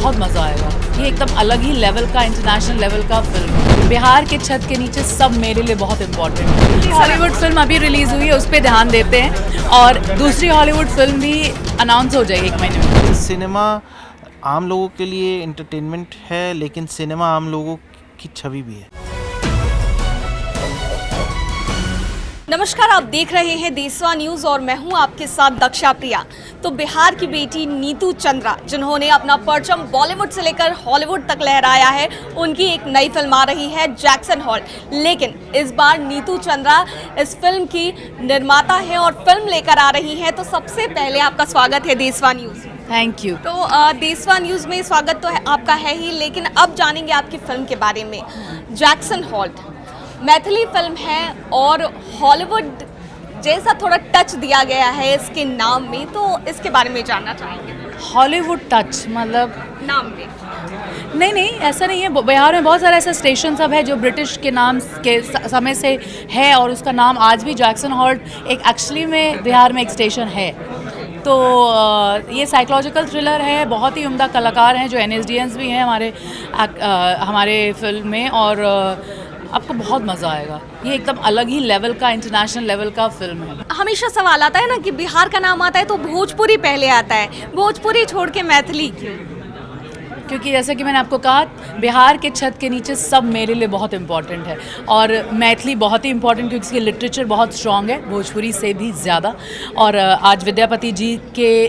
बहुत मज़ा आएगा। ये एकदम अलग ही लेवल का, इंटरनेशनल लेवल का फिल्म है। बिहार के छत के नीचे सब मेरे लिए बहुत इंपॉर्टेंट है। हॉलीवुड फिल्म अभी रिलीज़ हुई है, उस पर ध्यान देते हैं, और दूसरी हॉलीवुड फिल्म भी अनाउंस हो जाएगी 1 महीने में। सिनेमा आम लोगों के लिए एंटरटेनमेंट है, लेकिन सिनेमा आम लोगों की छवि भी है। नमस्कार, आप देख रहे हैं देशवा न्यूज़ और मैं हूं आपके साथ दक्षा प्रिया। तो बिहार की बेटी नीतू चंद्रा, जिन्होंने अपना परचम बॉलीवुड से लेकर हॉलीवुड तक लहराया है, उनकी एक नई फिल्म आ रही है जैक्सन हॉल्ट। लेकिन इस बार नीतू चंद्रा इस फिल्म की निर्माता है और फिल्म लेकर आ रही हैं। तो सबसे पहले आपका स्वागत है देशवा न्यूज़। Thank you. तो देशवा न्यूज़ में स्वागत तो है आपका है ही, लेकिन अब जानेंगे आपकी फिल्म के बारे में। जैक्सन हॉल्ट मैथिली फिल्म है और हॉलीवुड जैसा थोड़ा टच दिया गया है इसके नाम में, तो इसके बारे में जानना चाहेंगे। हॉलीवुड टच मतलब नाम में नहीं, ऐसा नहीं है। बिहार में बहुत सारे ऐसे स्टेशन सब है जो ब्रिटिश के नाम के समय से है, और उसका नाम आज भी जैक्सन हॉल्ट एक एक्चुअली में बिहार में एक स्टेशन है। तो ये साइकोलॉजिकल थ्रिलर है, बहुत ही उम्दा कलाकार हैं जो NSDNs भी हैं हमारे फिल्म में, और आपको बहुत मज़ा आएगा। ये एकदम अलग ही लेवल का, इंटरनेशनल लेवल का फिल्म है। हमेशा सवाल आता है ना कि बिहार का नाम आता है तो भोजपुरी पहले आता है, भोजपुरी छोड़ के मैथिली क्यों? क्योंकि जैसे कि मैंने आपको कहा, बिहार के छत के नीचे सब मेरे लिए बहुत इम्पॉर्टेंट है, और मैथिली बहुत ही इम्पॉर्टेंट क्योंकि इसकी लिटरेचर बहुत स्ट्रॉन्ग है, भोजपुरी से भी ज़्यादा। और आज विद्यापति जी के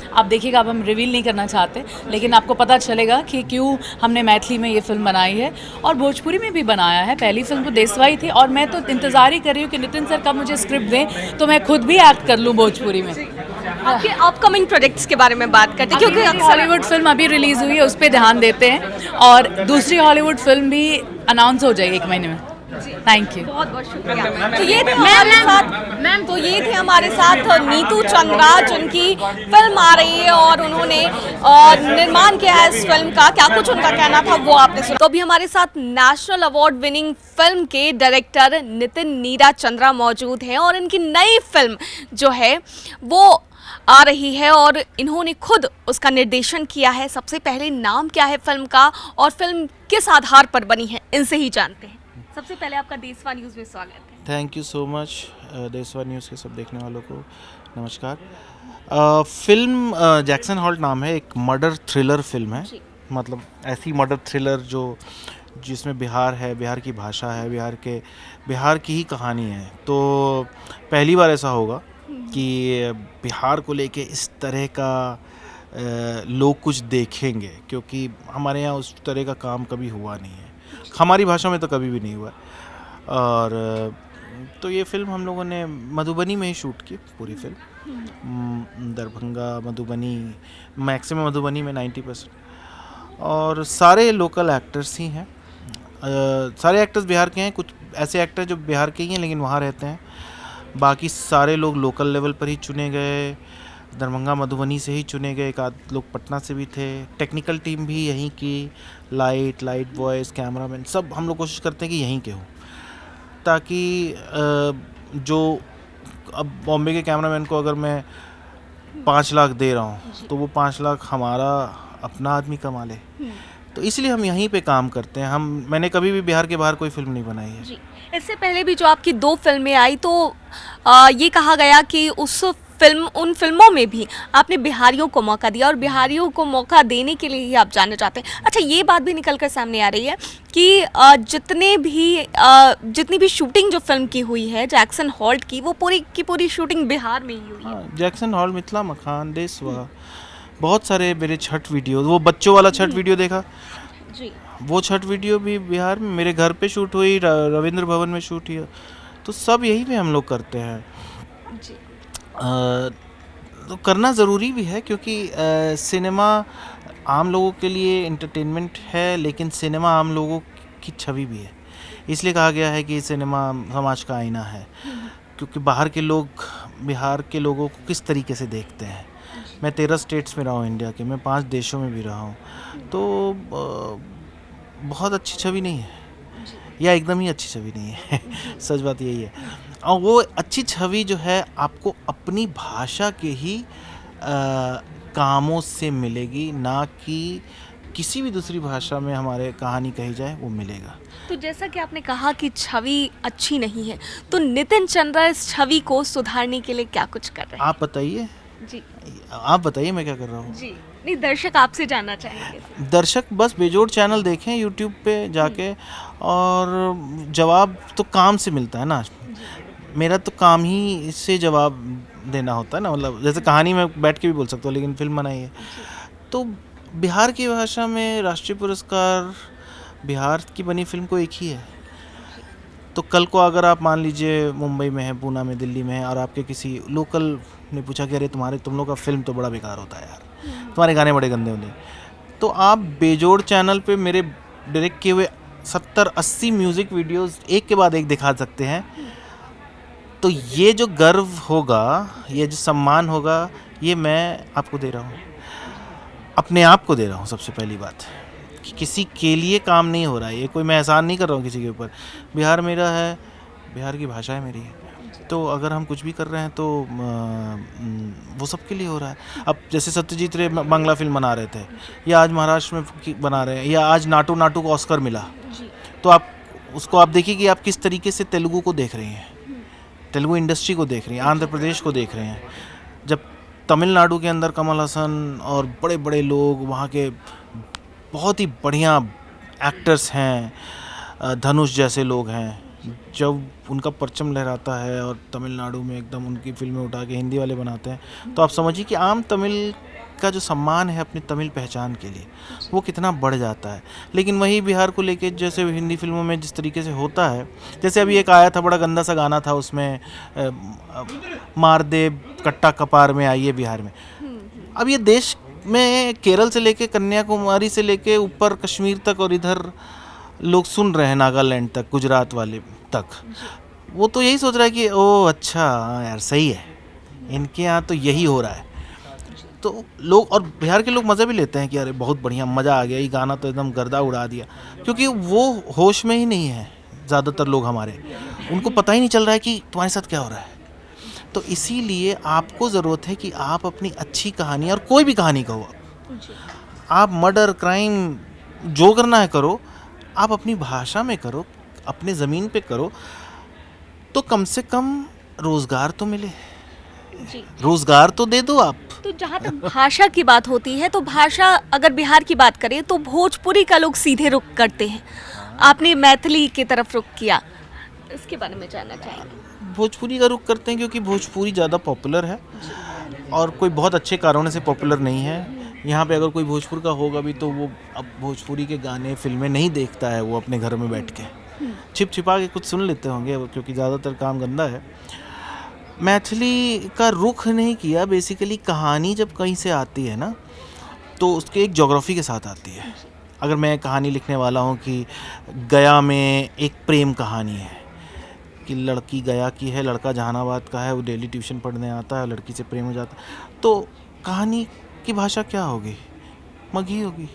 आप देखिएगा, अब हम रिवील नहीं करना चाहते, लेकिन आपको पता चलेगा कि क्यों हमने मैथिली में ये फिल्म बनाई है और भोजपुरी में भी बनाया है। पहली फिल्म तो देशवा ही थी, और मैं तो इंतज़ार ही कर रही हूँ कि नितिन सर कब मुझे स्क्रिप्ट दें तो मैं खुद भी एक्ट कर लूँ भोजपुरी में। आपके अपकमिंग प्रोजेक्ट्स के बारे में बात करते हैं, क्योंकि क्योंकि हॉलीवुड फिल्म अभी रिलीज़ हुई है, उस पर ध्यान देते हैं, और दूसरी हॉलीवुड फिल्म भी अनाउंस हो जाएगी 1 महीने में। Thank you. बहुत बहुत शुक्रिया। तो ये थे हमारे साथ नीतू चंद्रा, जिनकी फिल्म आ रही है और उन्होंने निर्माण किया है इस फिल्म का। क्या कुछ उनका कहना था वो आपने सुना। तो अभी हमारे साथ नेशनल अवार्ड विनिंग फिल्म के डायरेक्टर नितिन नीरा चंद्रा मौजूद हैं, और इनकी नई फिल्म जो है वो आ रही है और इन्होंने खुद उसका निर्देशन किया है। सबसे पहले नाम क्या है फिल्म का और फिल्म किस आधार पर बनी है, इनसे ही जानते हैं। सबसे पहले आपका देशवा न्यूज़ में स्वागत है। Thank you so much. देशवा न्यूज़ के सब देखने वालों को नमस्कार। फिल्म जैक्सन हॉल्ट नाम है, एक मर्डर थ्रिलर फिल्म है। मतलब ऐसी मर्डर थ्रिलर जिसमें बिहार है, बिहार की भाषा है, बिहार की ही कहानी है। तो पहली बार ऐसा होगा कि बिहार को लेके इस तरह का लोग कुछ देखेंगे, क्योंकि हमारे यहाँ उस तरह का काम कभी हुआ नहीं है, हमारी भाषा में तो कभी भी नहीं हुआ। और तो ये फिल्म हम लोगों ने मधुबनी में ही शूट की, पूरी फिल्म दरभंगा, मधुबनी, मैक्सिमम मधुबनी में 90%, और सारे लोकल एक्टर्स ही हैं। सारे एक्टर्स बिहार के हैं, कुछ ऐसे एक्टर जो बिहार के ही हैं लेकिन वहाँ रहते हैं। बाकी सारे लोग लोकल लेवल पर ही चुने गए, दरभंगा मधुबनी से ही चुने गए, एक आध लोग पटना से भी थे। टेक्निकल टीम भी यहीं की, लाइट वॉइस, कैमरामैन, सब हम लोग कोशिश करते हैं कि यहीं के हों, ताकि जो अब बॉम्बे के कैमरामैन को अगर मैं 5 लाख दे रहा हूँ तो वो 5 लाख हमारा अपना आदमी कमा ले। तो इसलिए हम यहीं पे काम करते हैं। मैंने कभी भी बिहार के बाहर कोई फिल्म नहीं बनाई है। जी। इससे पहले भी जो आपकी 2 फिल्में आई, तो ये कहा गया कि उन फिल्मों में भी आपने बिहारियों को मौका दिया, और बिहारियों को मौका देने के लिए ही आप जानना चाहते हैं। अच्छा, ये बात भी निकल कर सामने आ रही है कि जितनी भी शूटिंग जो फिल्म की हुई है जैक्सन हॉल्ट की, वो पूरी की पूरी शूटिंग बिहार में ही हुई है। हाँ, जैक्सन हॉल्ट, मिथिला मखान, देशवा, बहुत सारे मेरे छठ वीडियो, वो बच्चों वाला छठ वीडियो देखा जी, वो छठ वीडियो भी बिहार में, मेरे घर पे शूट हुई, रविंद्र भवन में शूट हुई। तो सब यही पे हम लोग करते हैं जी। तो करना ज़रूरी भी है, क्योंकि सिनेमा आम लोगों के लिए एंटरटेनमेंट है, लेकिन सिनेमा आम लोगों की छवि भी है। इसलिए कहा गया है कि सिनेमा समाज का आईना है, क्योंकि बाहर के लोग बिहार के लोगों को किस तरीके से देखते हैं। मैं 13 स्टेट्स में रहा हूँ इंडिया के, मैं 5 देशों में भी रहा हूँ, तो बहुत अच्छी छवि नहीं है, या एकदम ही अच्छी छवि नहीं है। सच बात यही है। और वो अच्छी छवि जो है आपको अपनी भाषा के ही कामों से मिलेगी, ना कि किसी भी दूसरी भाषा में हमारे कहानी कही जाए वो मिलेगा। तो जैसा कि आपने कहा कि छवि अच्छी नहीं है, तो नितिन चंद्रा इस छवि को सुधारने के लिए क्या कुछ कर रहे हैं? आप बताइए, जी आप बताइए मैं क्या कर रहा हूँ। जी, नहीं, दर्शक आपसे जानना चाहेंगे। दर्शक बस बेजोड़ चैनल देखें यूट्यूब पे जाके, और जवाब तो काम से मिलता है ना। मेरा तो काम ही इससे जवाब देना होता है ना, मतलब जैसे कहानी में बैठ के भी बोल सकता हूँ, लेकिन फिल्म बनाई है तो बिहार की भाषा में राष्ट्रीय पुरस्कार बिहार की बनी फिल्म को एक ही है। तो कल को अगर आप मान लीजिए मुंबई में है, पूना में, दिल्ली में है, और आपके किसी लोकल ने पूछा कि अरे तुम लोग का फिल्म तो बड़ा बेकार होता है यार, तुम्हारे गाने बड़े गंदे होते हैं, तो आप बेजोड़ चैनल पे मेरे डायरेक्ट किए हुए 70-80 म्यूज़िक वीडियोस एक के बाद एक दिखा सकते हैं। तो ये जो गर्व होगा, ये जो सम्मान होगा, ये मैं आपको दे रहा हूँ, अपने आप को दे रहा हूँ। सबसे पहली बात कि किसी के लिए काम नहीं हो रहा है, ये कोई मैं एहसान नहीं कर रहा हूँ किसी के ऊपर। बिहार मेरा है, बिहार की भाषा है मेरी, तो अगर हम कुछ भी कर रहे हैं तो वो सबके लिए हो रहा है। अब जैसे सत्यजीत रे बांग्ला फिल्म बना रहे थे, या आज महाराष्ट्र में बना रहे हैं, या आज नाटू नाटू को ऑस्कर मिला, तो आप उसको आप देखिए कि आप किस तरीके से तेलुगु को देख रहे हैं, तेलुगु इंडस्ट्री को देख रहे हैं, आंध्र प्रदेश को देख रहे हैं। जब तमिलनाडु के अंदर कमल हसन और बड़े बड़े लोग वहाँ के बहुत ही बढ़िया एक्टर्स हैं, धनुष जैसे लोग हैं, जब उनका परचम लहराता है और तमिलनाडु में एकदम उनकी फिल्में उठा के हिंदी वाले बनाते हैं, तो आप समझिए कि आम तमिल का जो सम्मान है अपनी तमिल पहचान के लिए, वो कितना बढ़ जाता है। लेकिन वही बिहार को लेके जैसे हिंदी फिल्मों में जिस तरीके से होता है, जैसे अभी एक आया था बड़ा गंदा सा गाना था, उसमें मार दे कट्टा कपार में आई है बिहार में। अब ये देश में केरल से लेके कन्याकुमारी से लेके ऊपर कश्मीर तक, और इधर लोग सुन रहे हैं नागालैंड तक, गुजरात वाले तक, वो तो यही सोच रहा है कि ओह अच्छा यार सही है, इनके यहाँ तो यही हो रहा है। तो लोग, और बिहार के लोग मज़े भी लेते हैं कि अरे बहुत बढ़िया, मज़ा आ गया, ये गाना तो एकदम गर्दा उड़ा दिया, क्योंकि वो होश में ही नहीं है ज़्यादातर लोग हमारे, उनको पता ही नहीं चल रहा है कि तुम्हारे साथ क्या हो रहा है। तो इसीलिए आपको ज़रूरत है कि आप अपनी अच्छी कहानी, और कोई भी कहानी कहो आप, मर्डर, क्राइम, जो करना है करो, आप अपनी भाषा में करो, अपने ज़मीन पे करो, तो कम से कम रोज़गार तो मिले, रोज़गार तो दे दो आप। तो जहाँ तक भाषा की बात होती है, तो भाषा अगर बिहार की बात करें तो भोजपुरी का लोग सीधे रुख करते हैं, आपने मैथिली की तरफ रुख किया, इसके बारे में जानना चाहेंगे। भोजपुरी का रुख करते हैं क्योंकि भोजपुरी ज़्यादा पॉपुलर है, और कोई बहुत अच्छे कारणों से पॉपुलर नहीं है। यहाँ पे अगर कोई भोजपुर का होगा भी तो वो अब भोजपुरी के गाने फिल्में नहीं देखता है, वो अपने घर में बैठ के छिप छिपा के कुछ सुन लेते होंगे, क्योंकि ज़्यादातर काम गंदा है। मैथिली का रुख नहीं किया, बेसिकली कहानी जब कहीं से आती है ना, तो उसके एक ज्योग्राफी के साथ आती है। अगर मैं कहानी लिखने वाला हूँ कि गया में एक प्रेम कहानी है, कि लड़की गया की है, लड़का जहानाबाद का है, वो डेली ट्यूशन पढ़ने आता है, लड़की से प्रेम हो जाता है, तो कहानी की भाषा क्या होगी, मगही होगी।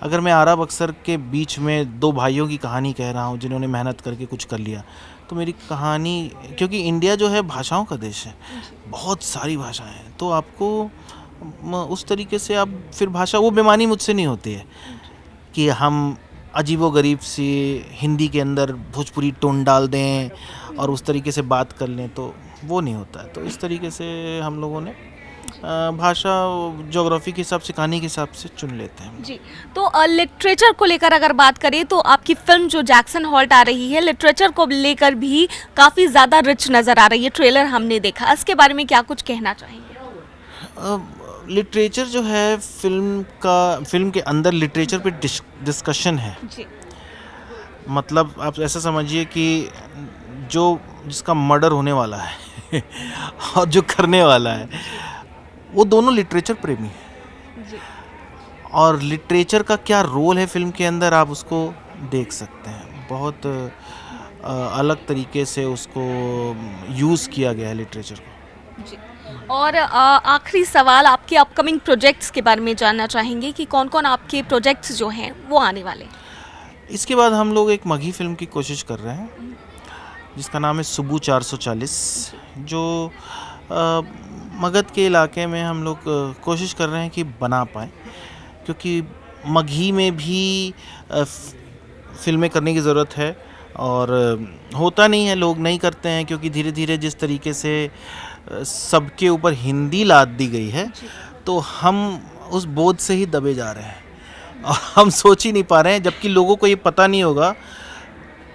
अगर मैं आरा बक्सर के बीच में दो भाइयों की कहानी कह रहा हूँ जिन्होंने मेहनत करके कुछ कर लिया, तो मेरी कहानी, क्योंकि इंडिया जो है भाषाओं का देश है, बहुत सारी भाषाएं हैं, तो आपको उस तरीके से आप फिर भाषा, वो बेमानी मुझसे नहीं होती है कि हम अजीबोगरीब सी हिंदी के अंदर भोजपुरी टोन डाल दें और उस तरीके से बात कर लें, तो वो नहीं होता है। तो इस तरीके से हम लोगों ने भाषा ज्योग्राफी के हिसाब से, कहानी के हिसाब से चुन लेते हैं जी। तो लिटरेचर को लेकर अगर बात करें तो आपकी फिल्म जो जैक्सन हॉल्ट आ रही है, लिटरेचर को लेकर भी काफ़ी ज़्यादा रिच नज़र आ रही है, ट्रेलर हमने देखा, इसके बारे में क्या कुछ कहना चाहेंगे? लिटरेचर जो है फिल्म के अंदर लिटरेचर पे डिस्कशन है जी। मतलब आप ऐसा समझिए कि जिसका मर्डर होने वाला है और जो करने वाला है, वो दोनों लिटरेचर प्रेमी हैं जी। और लिटरेचर का क्या रोल है फिल्म के अंदर, आप उसको देख सकते हैं। बहुत अलग तरीके से उसको यूज़ किया गया है लिटरेचर को जी। और आखिरी सवाल, आपके अपकमिंग प्रोजेक्ट्स के बारे में जानना चाहेंगे कि कौन कौन आपके प्रोजेक्ट्स जो हैं वो आने वाले हैं? इसके बाद हम लोग एक मगही फिल्म की कोशिश कर रहे हैं जिसका नाम है सुबू 440, जो मगध के इलाके में हम लोग कोशिश कर रहे हैं कि बना पाएँ, क्योंकि मगही में भी फिल्में करने की ज़रूरत है और होता नहीं है, लोग नहीं करते हैं, क्योंकि धीरे धीरे जिस तरीके से सबके ऊपर हिंदी लाद दी गई है, तो हम उस बोझ से ही दबे जा रहे हैं और हम सोच ही नहीं पा रहे हैं, जबकि लोगों को ये पता नहीं होगा,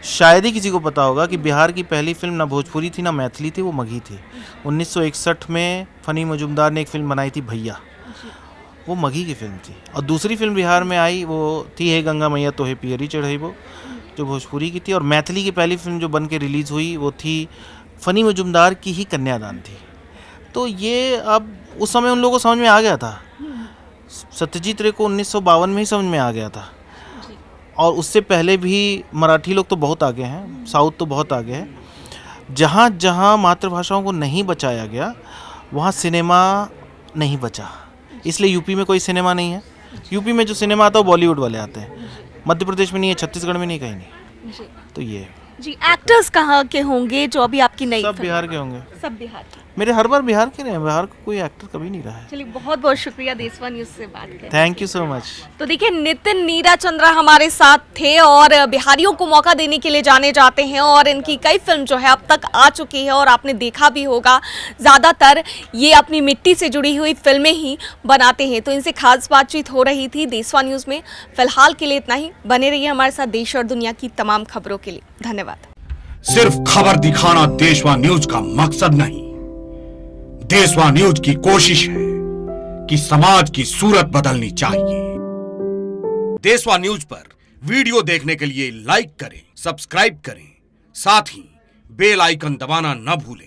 शायद ही किसी को पता होगा कि बिहार की पहली फिल्म ना भोजपुरी थी ना मैथिली थी, वो मगही थी। 1961 में फनी मजुमदार ने एक फिल्म बनाई थी भैया, वो मगही की फिल्म थी। और दूसरी फिल्म बिहार में आई वो थी हे गंगा मैया तोहे पियरी चढ़ाइबो, जो भोजपुरी की थी। और मैथिली की पहली फिल्म जो बन के रिलीज़ हुई वो थी फनी मजुमदार की ही कन्यादान थी। तो ये अब उस समय उन लोगों को समझ में आ गया था, सत्यजीत रे को 1952 में ही समझ में आ गया था। और उससे पहले भी मराठी लोग तो बहुत आगे हैं, साउथ तो बहुत आगे है। जहाँ जहाँ मातृभाषाओं को नहीं बचाया गया वहाँ सिनेमा नहीं बचा, इसलिए यूपी में कोई सिनेमा नहीं है। यूपी में जो सिनेमा आता है वो बॉलीवुड वाले आते हैं, मध्य प्रदेश में नहीं है, छत्तीसगढ़ में नहीं, कहीं नहीं। तो ये जी, एक्टर्स कहाँ के होंगे जो अभी आपकी नई सब फिल्म- बिहार के होंगे, सब बिहार के। मेरे हर बार बिहार के रहे हैं, बिहार का कोई एक्टर कभी नहीं रहा है। चलिए, बहुत बहुत शुक्रिया देशवा न्यूज़ से बात करें। Thank you so much. तो देखिए, नितिन नीरा चंद्रा हमारे साथ थे और बिहारियों को मौका देने के लिए जाने जाते हैं और इनकी कई फिल्म जो है अब तक आ चुकी है और आपने देखा भी होगा, ज़्यादातर ये अपनी मिट्टी से जुड़ी हुई फिल्में ही बनाते हैं। तो इनसे खास बातचीत हो रही थी देशवा न्यूज़ में। फिलहाल के लिए इतना ही, बने रहिए हमारे साथ देश और दुनिया की तमाम खबरों के लिए। धन्यवाद। सिर्फ खबर दिखाना देशवा न्यूज का मकसद नहीं, देशवा न्यूज की कोशिश है कि समाज की सूरत बदलनी चाहिए। देशवा न्यूज पर वीडियो देखने के लिए लाइक करें, सब्सक्राइब करें, साथ ही बेल आइकन दबाना न भूलें।